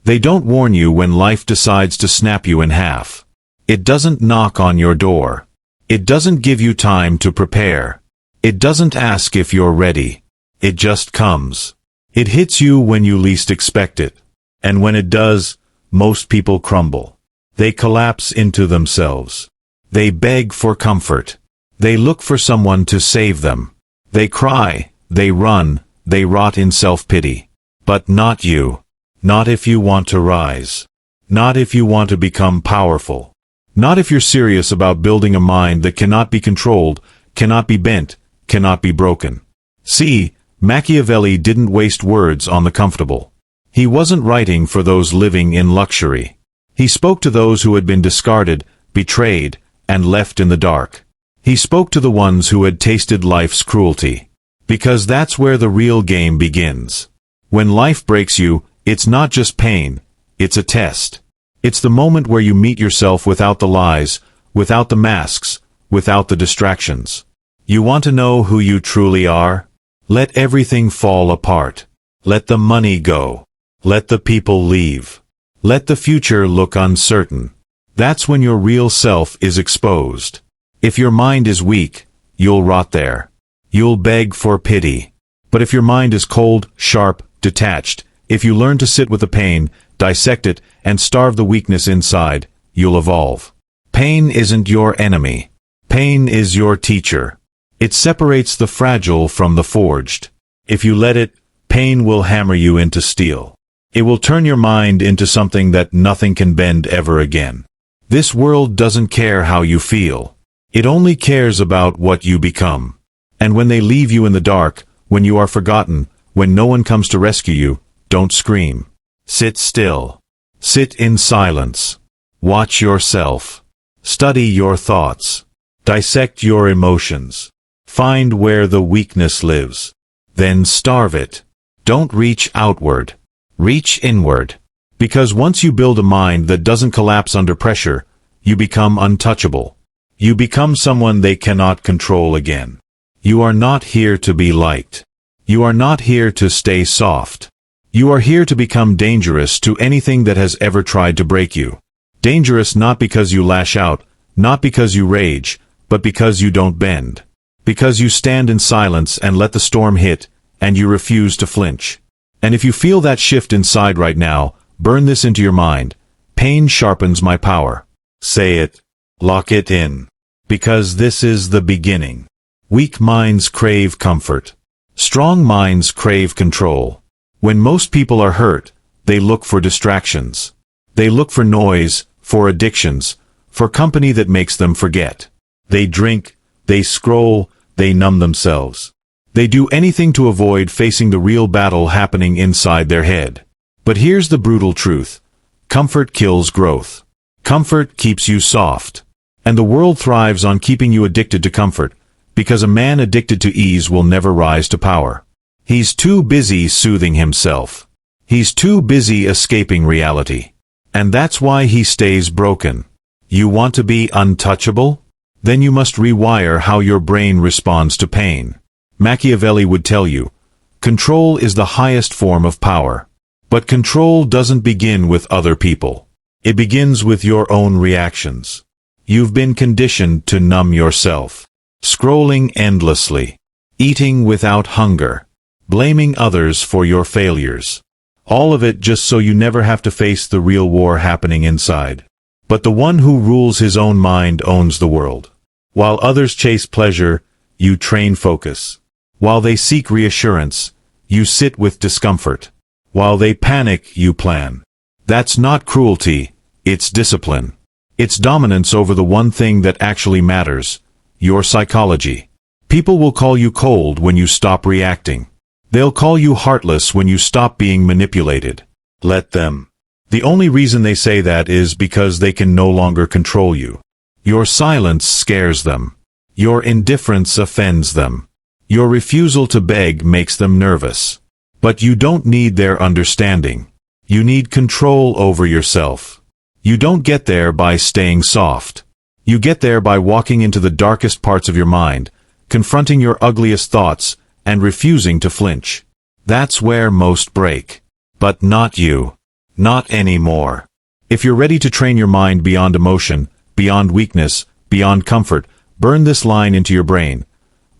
They don't warn you when life decides to snap you in half. It doesn't knock on your door. It doesn't give you time to prepare. It doesn't ask if you're ready. It just comes. It hits you when you least expect it. And when it does, most people crumble. They collapse into themselves. They beg for comfort. They look for someone to save them. They cry, they run, they rot in self-pity. But not you. Not if you want to rise. Not if you want to become powerful. Not if you're serious about building a mind that cannot be controlled, cannot be bent, cannot be broken. See, Machiavelli didn't waste words on the comfortable. He wasn't writing for those living in luxury. He spoke to those who had been discarded, betrayed, and left in the dark. He spoke to the ones who had tasted life's cruelty. Because that's where the real game begins. When life breaks you, it's not just pain, it's a test. It's the moment where you meet yourself without the lies, without the masks, without the distractions. You want to know who you truly are? Let everything fall apart. Let the money go. Let the people leave. Let the future look uncertain. That's when your real self is exposed. If your mind is weak, you'll rot there. You'll beg for pity. But if your mind is cold, sharp, detached, if you learn to sit with the pain, dissect it, and starve the weakness inside, you'll evolve. Pain isn't your enemy. Pain is your teacher. It separates the fragile from the forged. If you let it, pain will hammer you into steel. It will turn your mind into something that nothing can bend ever again. This world doesn't care how you feel. It only cares about what you become. And when they leave you in the dark, when you are forgotten, when no one comes to rescue you, don't scream. Sit still. Sit in silence. Watch yourself. Study your thoughts. Dissect your emotions. Find where the weakness lives. Then starve it. Don't reach outward. Reach inward. Because once you build a mind that doesn't collapse under pressure, you become untouchable. You become someone they cannot control again. You are not here to be liked. You are not here to stay soft. You are here to become dangerous to anything that has ever tried to break you. Dangerous not because you lash out, not because you rage, but because you don't bend. Because you stand in silence and let the storm hit, and you refuse to flinch. And if you feel that shift inside right now, burn this into your mind. Pain sharpens my power. Say it. Lock it in. Because this is the beginning. Weak minds crave comfort. Strong minds crave control. When most people are hurt, they look for distractions. They look for noise, for addictions, for company that makes them forget. They drink, they scroll, they numb themselves. They do anything to avoid facing the real battle happening inside their head. But here's the brutal truth. Comfort kills growth. Comfort keeps you soft. And the world thrives on keeping you addicted to comfort, because a man addicted to ease will never rise to power. He's too busy soothing himself. He's too busy escaping reality. And that's why he stays broken. You want to be untouchable? Then you must rewire how your brain responds to pain. Machiavelli would tell you, control is the highest form of power. But control doesn't begin with other people. It begins with your own reactions. You've been conditioned to numb yourself. Scrolling endlessly. Eating without hunger. Blaming others for your failures. All of it just so you never have to face the real war happening inside. But the one who rules his own mind owns the world. While others chase pleasure, you train focus. While they seek reassurance, you sit with discomfort. While they panic, you plan. That's not cruelty, it's discipline. It's dominance over the one thing that actually matters, your psychology. People will call you cold when you stop reacting. They'll call you heartless when you stop being manipulated. Let them. The only reason they say that is because they can no longer control you. Your silence scares them. Your indifference offends them. Your refusal to beg makes them nervous. But you don't need their understanding. You need control over yourself. You don't get there by staying soft. You get there by walking into the darkest parts of your mind, confronting your ugliest thoughts, and refusing to flinch. That's where most break. But not you. Not anymore. If you're ready to train your mind beyond emotion, beyond weakness, beyond comfort, burn this line into your brain.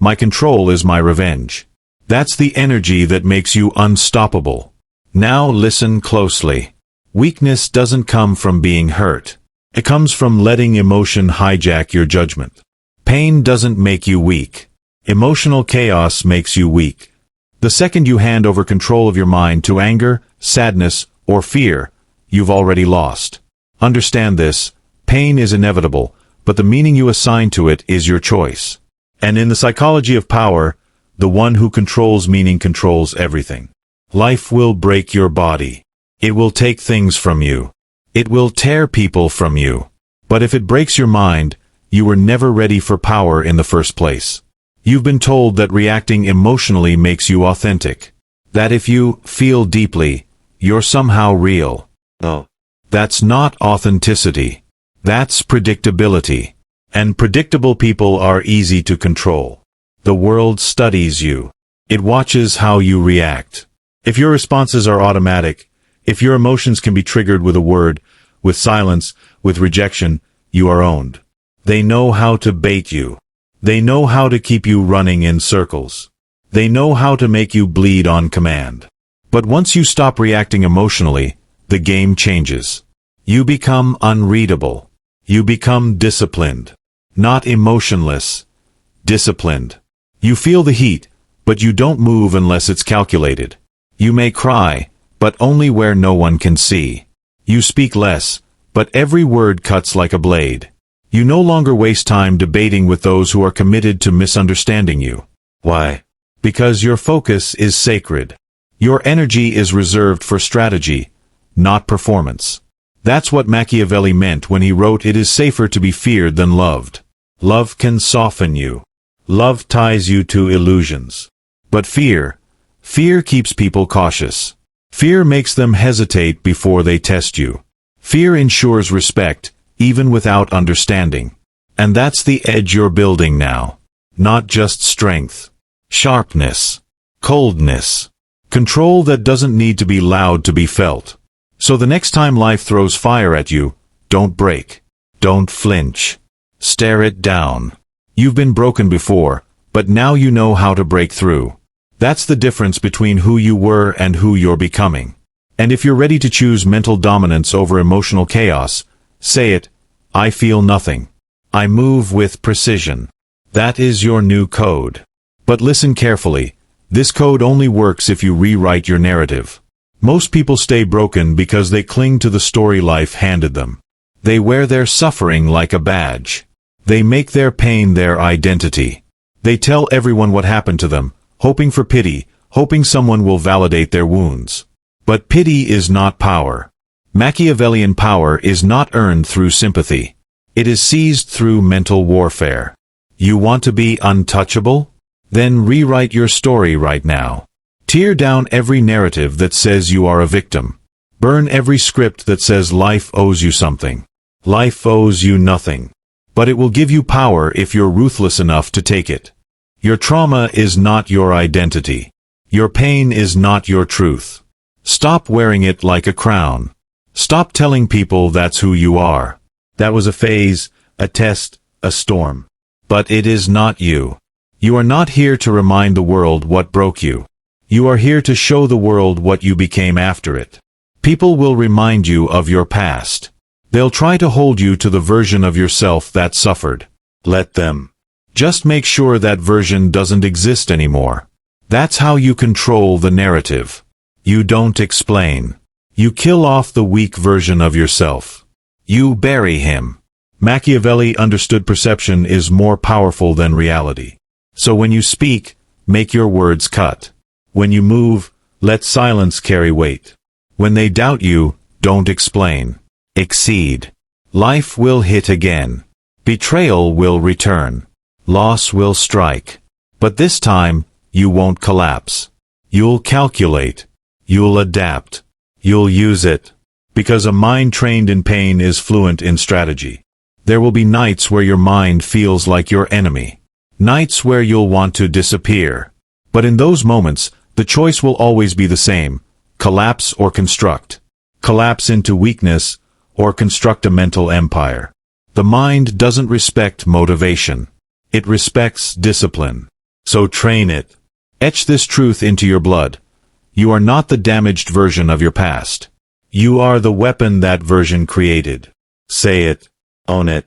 My control is my revenge. That's the energy that makes you unstoppable. Now listen closely. Weakness doesn't come from being hurt. It comes from letting emotion hijack your judgment. Pain doesn't make you weak. Emotional chaos makes you weak. The second you hand over control of your mind to anger, sadness, or fear, you've already lost. Understand this, pain is inevitable, but the meaning you assign to it is your choice. And in the psychology of power, the one who controls meaning controls everything. Life will break your body. It will take things from you. It will tear people from you. But if it breaks your mind, you were never ready for power in the first place. You've been told that reacting emotionally makes you authentic. That if you feel deeply, you're somehow real. No. That's not authenticity. That's predictability. And predictable people are easy to control. The world studies you. It watches how you react. If your responses are automatic, if your emotions can be triggered with a word, with silence, with rejection, you are owned. They know how to bait you. They know how to keep you running in circles. They know how to make you bleed on command. But once you stop reacting emotionally, the game changes. You become unreadable. You become disciplined. Not emotionless. Disciplined. You feel the heat, but you don't move unless it's calculated. You may cry, but only where no one can see. You speak less, but every word cuts like a blade. You no longer waste time debating with those who are committed to misunderstanding you. Why? Because your focus is sacred. Your energy is reserved for strategy, not performance. That's what Machiavelli meant when he wrote, "It is safer to be feared than loved." Love can soften you. Love ties you to illusions. But fear keeps people cautious. Fear makes them hesitate before they test you. Fear ensures respect, even without understanding. And that's the edge you're building now. Not just strength. Sharpness. Coldness. Control that doesn't need to be loud to be felt. So the next time life throws fire at you, don't break. Don't flinch. Stare it down. You've been broken before, but now you know how to break through. That's the difference between who you were and who you're becoming. And if you're ready to choose mental dominance over emotional chaos, say it, I feel nothing. I move with precision. That is your new code. But listen carefully. This code only works if you rewrite your narrative. Most people stay broken because they cling to the story life handed them. They wear their suffering like a badge. They make their pain their identity. They tell everyone what happened to them, hoping for pity, hoping someone will validate their wounds. But pity is not power. Machiavellian power is not earned through sympathy. It is seized through mental warfare. You want to be untouchable? Then rewrite your story right now. Tear down every narrative that says you are a victim. Burn every script that says life owes you something. Life owes you nothing. But it will give you power if you're ruthless enough to take it. Your trauma is not your identity. Your pain is not your truth. Stop wearing it like a crown. Stop telling people that's who you are. That was a phase, a test, a storm. But it is not you. You are not here to remind the world what broke you. You are here to show the world what you became after it. People will remind you of your past. They'll try to hold you to the version of yourself that suffered. Let them. Just make sure that version doesn't exist anymore. That's how you control the narrative. You don't explain. You kill off the weak version of yourself. You bury him. Machiavelli understood perception is more powerful than reality. So when you speak, make your words cut. When you move, let silence carry weight. When they doubt you, don't explain. Exceed. Life will hit again. Betrayal will return. Loss will strike. But this time, you won't collapse. You'll calculate. You'll adapt. You'll use it. Because a mind trained in pain is fluent in strategy. There will be nights where your mind feels like your enemy. Nights where you'll want to disappear. But in those moments, the choice will always be the same: collapse or construct. collapse into weakness, or construct a mental empire. The mind doesn't respect motivation. It respects discipline. So train it. Etch this truth into your blood. You are not the damaged version of your past. You are the weapon that version created. Say it. Own it.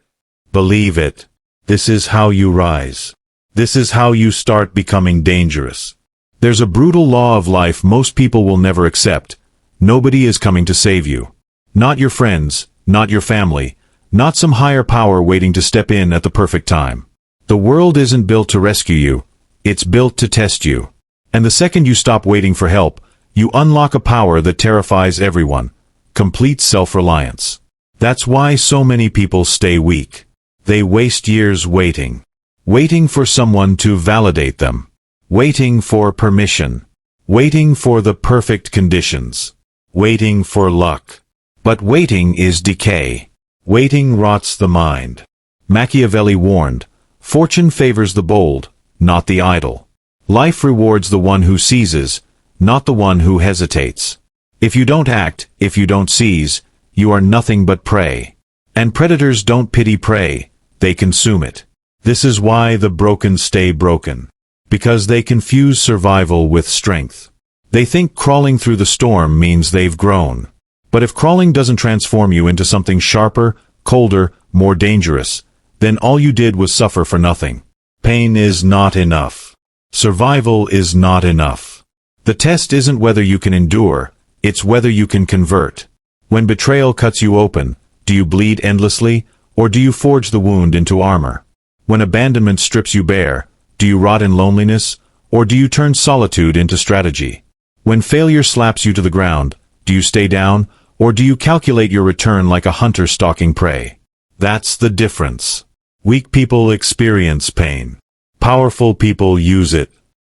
Believe it. This is how you rise. This is how you start becoming dangerous. There's a brutal law of life most people will never accept. Nobody is coming to save you. Not your friends, not your family, not some higher power waiting to step in at the perfect time. The world isn't built to rescue you. It's built to test you. And the second you stop waiting for help, you unlock a power that terrifies everyone. Complete self-reliance. That's why so many people stay weak. They waste years waiting. Waiting for someone to validate them. Waiting for permission. Waiting for the perfect conditions. Waiting for luck. But waiting is decay. Waiting rots the mind. Machiavelli warned, "Fortune favors the bold, not the idle. Life rewards the one who seizes, not the one who hesitates. If you don't act, if you don't seize, you are nothing but prey. And predators don't pity prey, they consume it. This is why the broken stay broken. Because they confuse survival with strength. They think crawling through the storm means they've grown. But if crawling doesn't transform you into something sharper, colder, more dangerous, then all you did was suffer for nothing. Pain is not enough. Survival is not enough. The test isn't whether you can endure, it's whether you can convert. When betrayal cuts you open, do you bleed endlessly, or do you forge the wound into armor? When abandonment strips you bare, do you rot in loneliness, or do you turn solitude into strategy? When failure slaps you to the ground, do you stay down, or do you calculate your return like a hunter stalking prey? That's the difference. Weak people experience pain. Powerful people use it.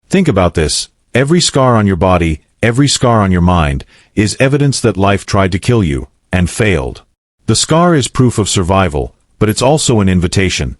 Think about this. Every scar on your body, every scar on your mind, is evidence that life tried to kill you, and failed. The scar is proof of survival, but it's also an invitation.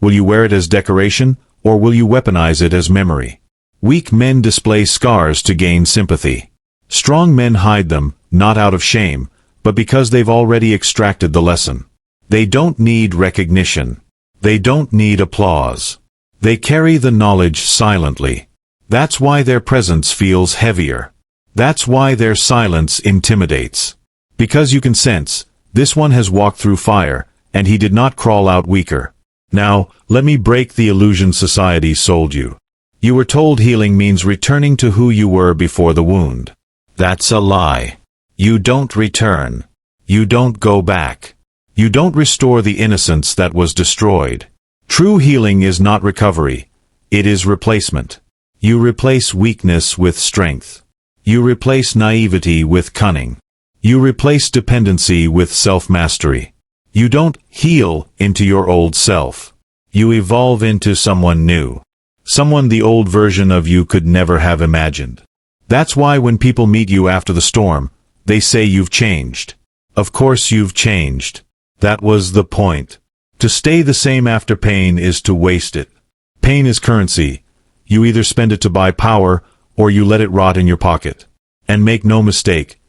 Will you wear it as decoration, or will you weaponize it as memory? Weak men display scars to gain sympathy. Strong men hide them, not out of shame, but because they've already extracted the lesson. They don't need recognition. They don't need applause. They carry the knowledge silently. That's why their presence feels heavier. That's why their silence intimidates. Because you can sense, this one has walked through fire, and he did not crawl out weaker. Now, let me break the illusion society sold you. You were told healing means returning to who you were before the wound. That's a lie. You don't return. You don't go back. You don't restore the innocence that was destroyed. True healing is not recovery. It is replacement. You replace weakness with strength. You replace naivety with cunning. You replace dependency with self-mastery. You don't heal into your old self. You evolve into someone new. Someone the old version of you could never have imagined. That's why when people meet you after the storm, they say you've changed. Of course you've changed. That was the point. To stay the same after pain is to waste it. Pain is currency. You either spend it to buy power, or you let it rot in your pocket. And make no mistake,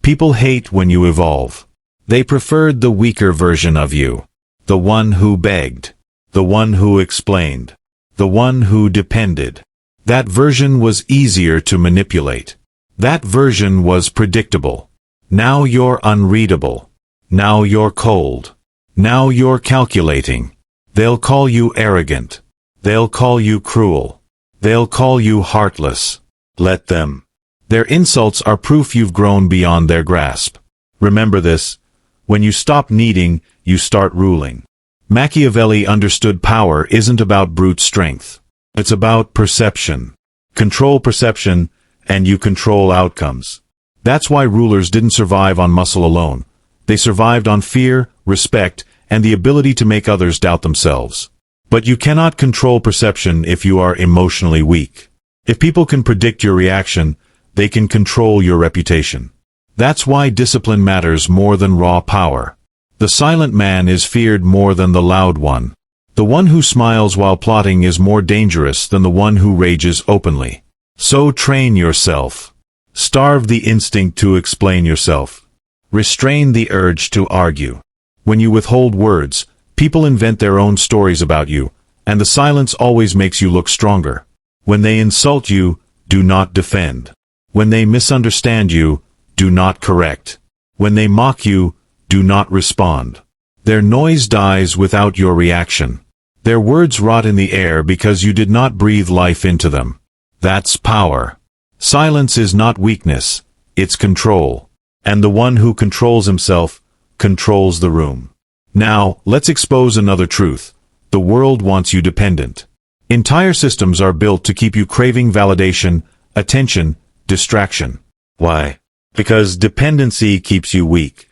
people hate when you evolve. They preferred the weaker version of you. The one who begged. The one who explained. The one who depended. That version was easier to manipulate. That version was predictable. Now you're unreadable. Now you're cold. Now you're calculating. They'll call you arrogant. They'll call you cruel. They'll call you heartless. Let them. Their insults are proof you've grown beyond their grasp. Remember this. When you stop needing, you start ruling. Machiavelli understood power isn't about brute strength. It's about perception. Control perception, and you control outcomes. That's why rulers didn't survive on muscle alone. They survived on fear, respect, and the ability to make others doubt themselves. But you cannot control perception if you are emotionally weak. If people can predict your reaction, they can control your reputation. That's why discipline matters more than raw power. The silent man is feared more than the loud one. The one who smiles while plotting is more dangerous than the one who rages openly. So train yourself. Starve the instinct to explain yourself. Restrain the urge to argue. When you withhold words, people invent their own stories about you, and the silence always makes you look stronger. When they insult you, do not defend. When they misunderstand you, do not correct. When they mock you, do not respond. Their noise dies without your reaction. Their words rot in the air because you did not breathe life into them. That's power. Silence is not weakness, it's control. And the one who controls himself, controls the room. Now, let's expose another truth. The world wants you dependent. Entire systems are built to keep you craving validation, attention, distraction. Why? Because dependency keeps you weak.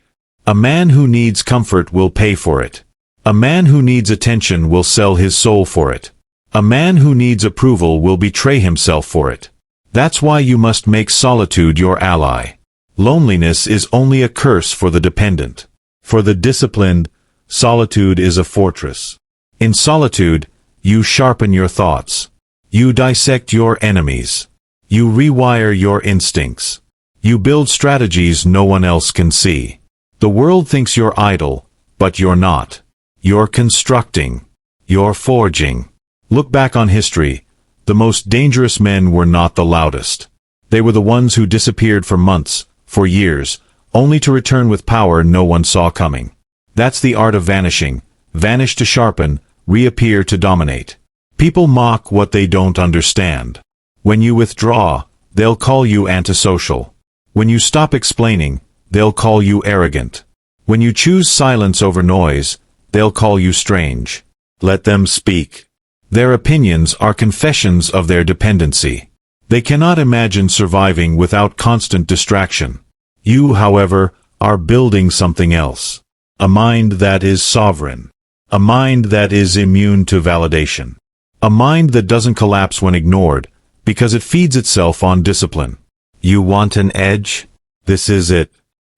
A man who needs comfort will pay for it. A man who needs attention will sell his soul for it. A man who needs approval will betray himself for it. That's why you must make solitude your ally. Loneliness is only a curse for the dependent. For the disciplined, solitude is a fortress. In solitude, you sharpen your thoughts. You dissect your enemies. You rewire your instincts. You build strategies no one else can see. The world thinks you're idle, but you're not. You're constructing. You're forging. Look back on history. The most dangerous men were not the loudest. They were the ones who disappeared for months, for years, only to return with power no one saw coming. That's the art of vanishing. Vanish to sharpen, reappear to dominate. People mock what they don't understand. When you withdraw, they'll call you antisocial. When you stop explaining, they'll call you arrogant. When you choose silence over noise, they'll call you strange. Let them speak. Their opinions are confessions of their dependency. They cannot imagine surviving without constant distraction. You, however, are building something else. A mind that is sovereign. A mind that is immune to validation. A mind that doesn't collapse when ignored, because it feeds itself on discipline. You want an edge? This is it.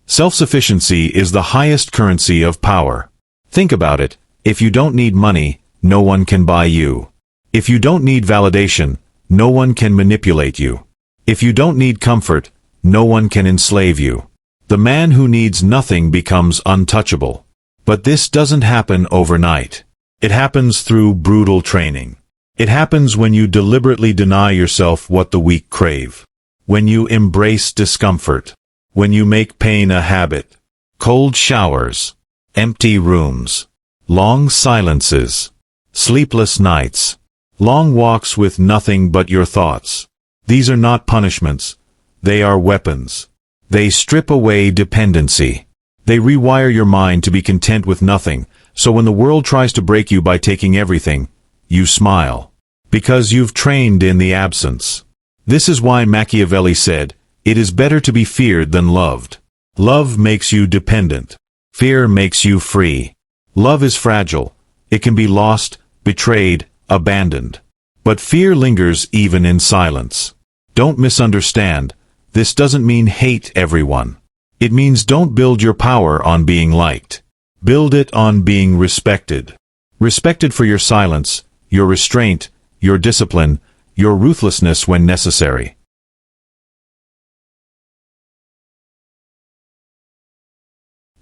Self-sufficiency is the highest currency of power. Think about it. If you don't need money, no one can buy you. If you don't need validation, no one can manipulate you. If you don't need comfort, no one can enslave you. The man who needs nothing becomes untouchable. But this doesn't happen overnight. It happens through brutal training. It happens when you deliberately deny yourself what the weak crave. When you embrace discomfort. When you make pain a habit. Cold showers. Empty rooms. Long silences. Sleepless nights. Long walks with nothing but your thoughts. These are not punishments. They are weapons. They strip away dependency. They rewire your mind to be content with nothing, so when the world tries to break you by taking everything, you smile. Because you've trained in the absence. This is why Machiavelli said, "It is better to be feared than loved." Love makes you dependent. Fear makes you free. Love is fragile. It can be lost, betrayed, abandoned. But fear lingers even in silence. Don't misunderstand. This doesn't mean hate everyone. It means don't build your power on being liked. Build it on being respected. Respected for your silence, your restraint, your discipline, your ruthlessness when necessary.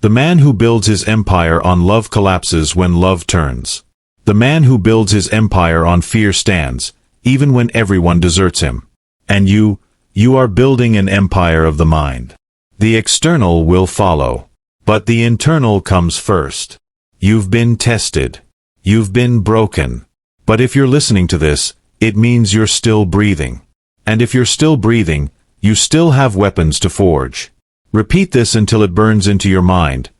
The man who builds his empire on love collapses when love turns. The man who builds his empire on fear stands, even when everyone deserts him. And you are building an empire of the mind. The external will follow. But the internal comes first. You've been tested. You've been broken. But if you're listening to this, it means you're still breathing. And if you're still breathing, you still have weapons to forge. Repeat this until it burns into your mind.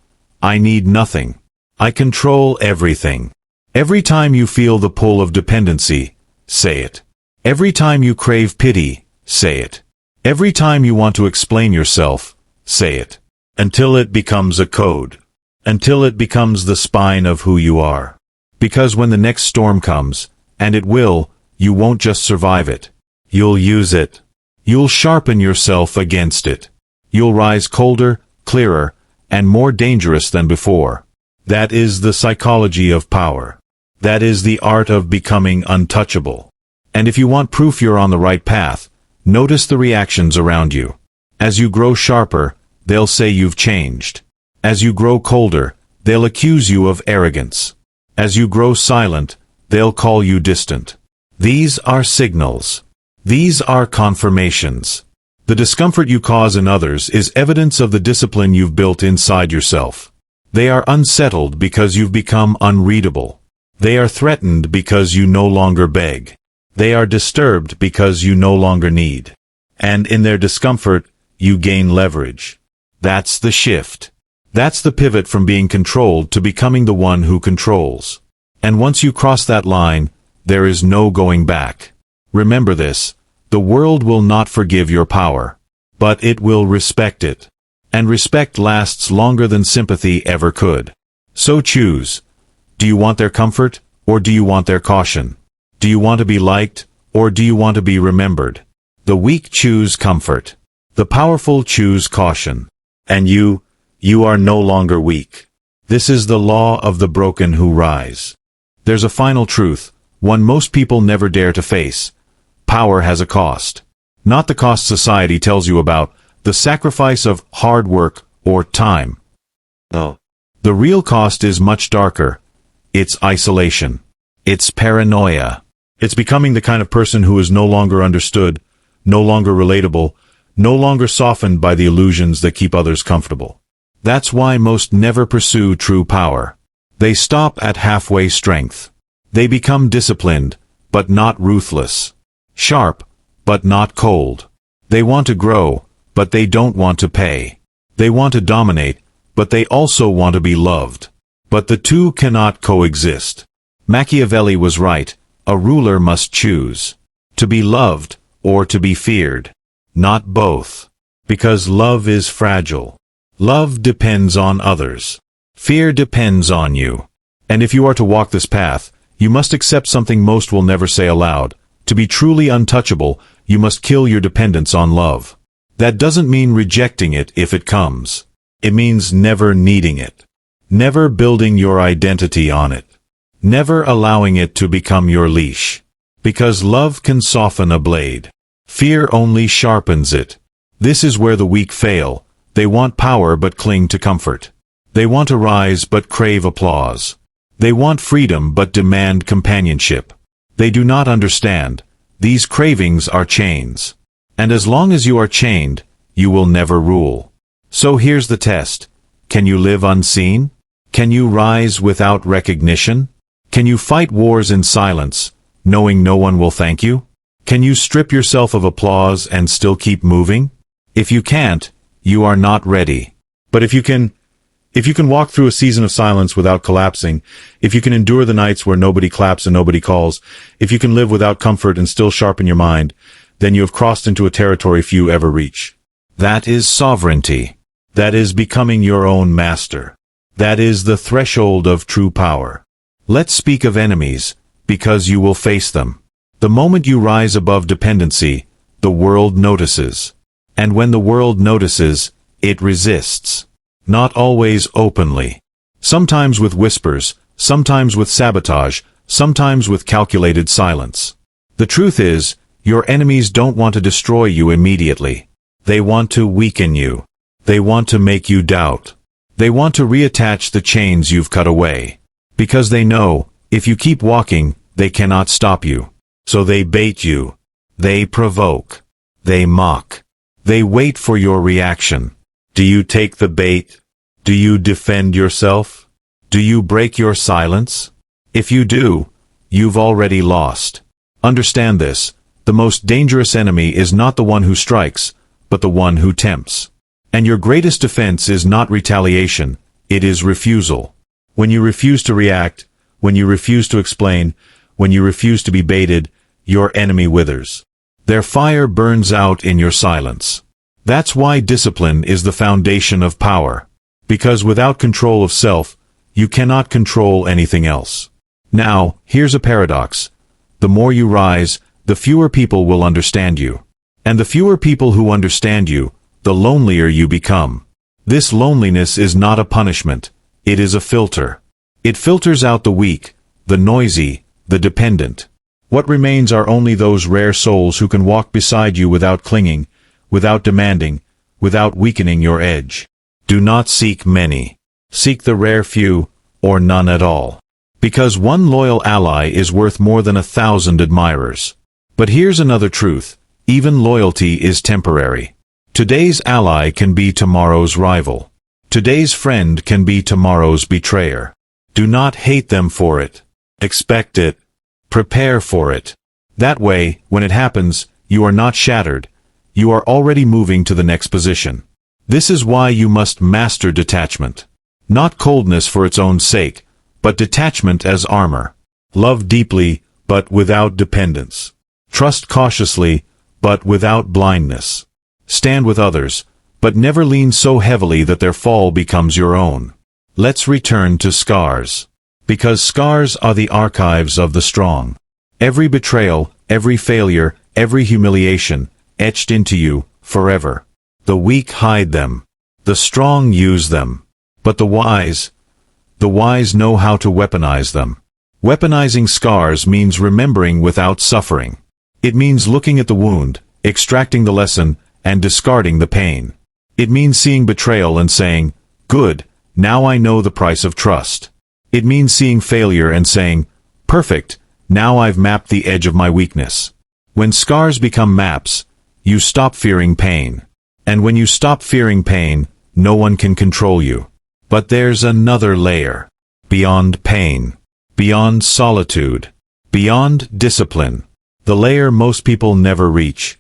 I need nothing. I control everything. Every time you feel the pull of dependency, say it. Every time you crave pity, say it. Every time you want to explain yourself, say it. Until it becomes a code. Until it becomes the spine of who you are. Because when the next storm comes, and it will, you won't just survive it. You'll use it. You'll sharpen yourself against it. You'll rise colder, clearer, and more dangerous than before. That is the psychology of power. That is the art of becoming untouchable. And if you want proof you're on the right path, notice the reactions around you. As you grow sharper, they'll say you've changed. As you grow colder, they'll accuse you of arrogance. As you grow silent, they'll call you distant. These are signals. These are confirmations. The discomfort you cause in others is evidence of the discipline you've built inside yourself. They are unsettled because you've become unreadable. They are threatened because you no longer beg. They are disturbed because you no longer need. And in their discomfort, you gain leverage. That's the shift. That's the pivot from being controlled to becoming the one who controls. And once you cross that line, there is no going back. Remember this, the world will not forgive your power, but it will respect it. And respect lasts longer than sympathy ever could. So choose. Do you want their comfort, or do you want their caution? Do you want to be liked, or do you want to be remembered? The weak choose comfort. The powerful choose caution. And you are no longer weak. This is the law of the broken who rise. There's a final truth, one most people never dare to face. Power has a cost. Not the cost society tells you about, the sacrifice of hard work or time. No. The real cost is much darker. It's isolation. It's paranoia. It's becoming the kind of person who is no longer understood, no longer relatable, no longer softened by the illusions that keep others comfortable. That's why most never pursue true power. They stop at halfway strength. They become disciplined, but not ruthless. Sharp, but not cold. They want to grow, but they don't want to pay. They want to dominate, but they also want to be loved. But the two cannot coexist. Machiavelli was right, a ruler must choose. To be loved, or to be feared. Not both. Because love is fragile. Love depends on others. Fear depends on you. And if you are to walk this path, you must accept something most will never say aloud. To be truly untouchable, you must kill your dependence on love. That doesn't mean rejecting it if it comes. It means never needing it. Never building your identity on it. Never allowing it to become your leash. Because love can soften a blade. Fear only sharpens it. This is where the weak fail. They want power but cling to comfort. They want to rise but crave applause. They want freedom but demand companionship. They do not understand. These cravings are chains. And as long as you are chained, you will never rule. So here's the test. Can you live unseen? Can you rise without recognition? Can you fight wars in silence, knowing no one will thank you? Can you strip yourself of applause and still keep moving? If you can't, you are not ready. But if you can walk through a season of silence without collapsing, if you can endure the nights where nobody claps and nobody calls, if you can live without comfort and still sharpen your mind, then you have crossed into a territory few ever reach. That is sovereignty. That is becoming your own master. That is the threshold of true power. Let's speak of enemies, because you will face them. The moment you rise above dependency, the world notices. And when the world notices, it resists. Not always openly. Sometimes with whispers, sometimes with sabotage, sometimes with calculated silence. The truth is, your enemies don't want to destroy you immediately. They want to weaken you. They want to make you doubt. They want to reattach the chains you've cut away. Because they know, if you keep walking, they cannot stop you. So they bait you. They provoke. They mock. They wait for your reaction. Do you take the bait? Do you defend yourself? Do you break your silence? If you do, you've already lost. Understand this. The most dangerous enemy is not the one who strikes, but the one who tempts. And your greatest defense is not retaliation, it is refusal. When you refuse to react, when you refuse to explain, when you refuse to be baited, your enemy withers. Their fire burns out in your silence. That's why discipline is the foundation of power. Because without control of self, you cannot control anything else. Now, here's a paradox. The more you rise, the fewer people will understand you. And the fewer people who understand you, the lonelier you become. This loneliness is not a punishment. It is a filter. It filters out the weak, the noisy, the dependent. What remains are only those rare souls who can walk beside you without clinging, without demanding, without weakening your edge. Do not seek many. Seek the rare few, or none at all. Because one loyal ally is worth more than 1,000 admirers. But here's another truth. Even loyalty is temporary. Today's ally can be tomorrow's rival. Today's friend can be tomorrow's betrayer. Do not hate them for it. Expect it. Prepare for it. That way, when it happens, you are not shattered. You are already moving to the next position. This is why you must master detachment. Not coldness for its own sake, but detachment as armor. Love deeply, but without dependence. Trust cautiously, but without blindness. Stand with others, but never lean so heavily that their fall becomes your own. Let's return to scars. Because scars are the archives of the strong. Every betrayal, every failure, every humiliation, etched into you, forever. The weak hide them. The strong use them. But the wise know how to weaponize them. Weaponizing scars means remembering without suffering. It means looking at the wound, extracting the lesson, and discarding the pain. It means seeing betrayal and saying, "Good, now I know the price of trust." It means seeing failure and saying, "Perfect, now I've mapped the edge of my weakness." When scars become maps, you stop fearing pain. And when you stop fearing pain, no one can control you. But there's another layer. Beyond pain. Beyond solitude. Beyond discipline. The layer most people never reach.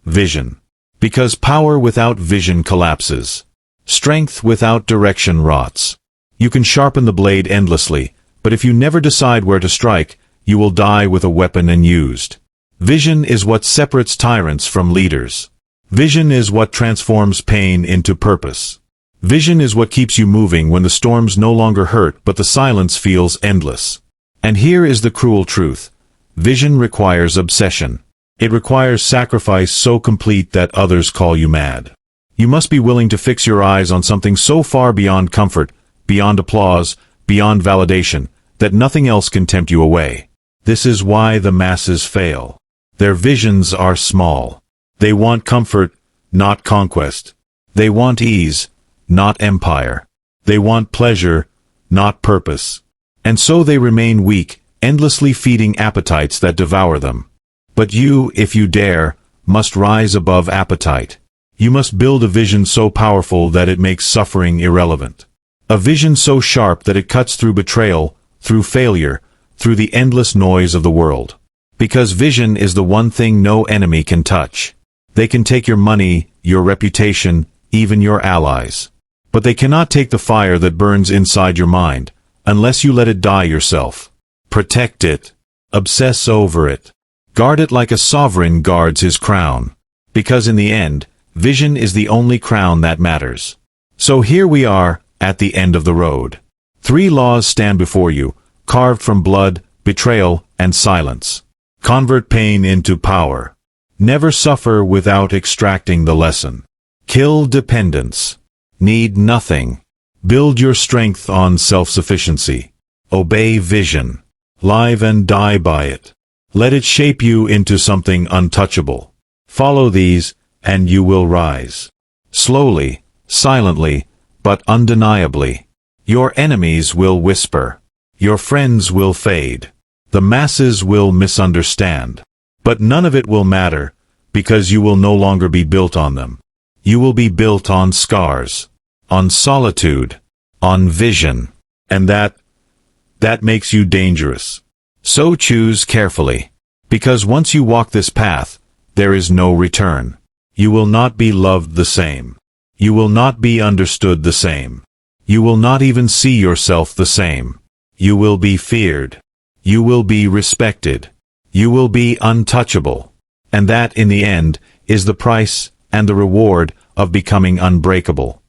Vision. Because power without vision collapses. Strength without direction rots. You can sharpen the blade endlessly, but if you never decide where to strike, you will die with a weapon unused. Vision is what separates tyrants from leaders. Vision is what transforms pain into purpose. Vision is what keeps you moving when the storms no longer hurt but the silence feels endless. And here is the cruel truth. Vision requires obsession. It requires sacrifice so complete that others call you mad. You must be willing to fix your eyes on something so far beyond comfort, beyond applause, beyond validation, that nothing else can tempt you away. This is why the masses fail. Their visions are small. They want comfort, not conquest. They want ease, not empire. They want pleasure, not purpose. And so they remain weak, endlessly feeding appetites that devour them. But you, if you dare, must rise above appetite. You must build a vision so powerful that it makes suffering irrelevant. A vision so sharp that it cuts through betrayal, through failure, through the endless noise of the world. Because vision is the one thing no enemy can touch. They can take your money, your reputation, even your allies. But they cannot take the fire that burns inside your mind, unless you let it die yourself. Protect it. Obsess over it. Guard it like a sovereign guards his crown. Because in the end, vision is the only crown that matters. So here we are, at the end of the road. 3 laws stand before you, carved from blood, betrayal, and silence. Convert pain into power. Never suffer without extracting the lesson. Kill dependence. Need nothing. Build your strength on self-sufficiency. Obey vision. Live and die by it. Let it shape you into something untouchable. Follow these, and you will rise. Slowly, silently, but undeniably. Your enemies will whisper. Your friends will fade. The masses will misunderstand. But none of it will matter, because you will no longer be built on them. You will be built on scars, on solitude, on vision. And that makes you dangerous. So choose carefully. Because once you walk this path, there is no return. You will not be loved the same. You will not be understood the same. You will not even see yourself the same. You will be feared. You will be respected. You will be untouchable. And that, in the end, is the price and the reward of becoming unbreakable.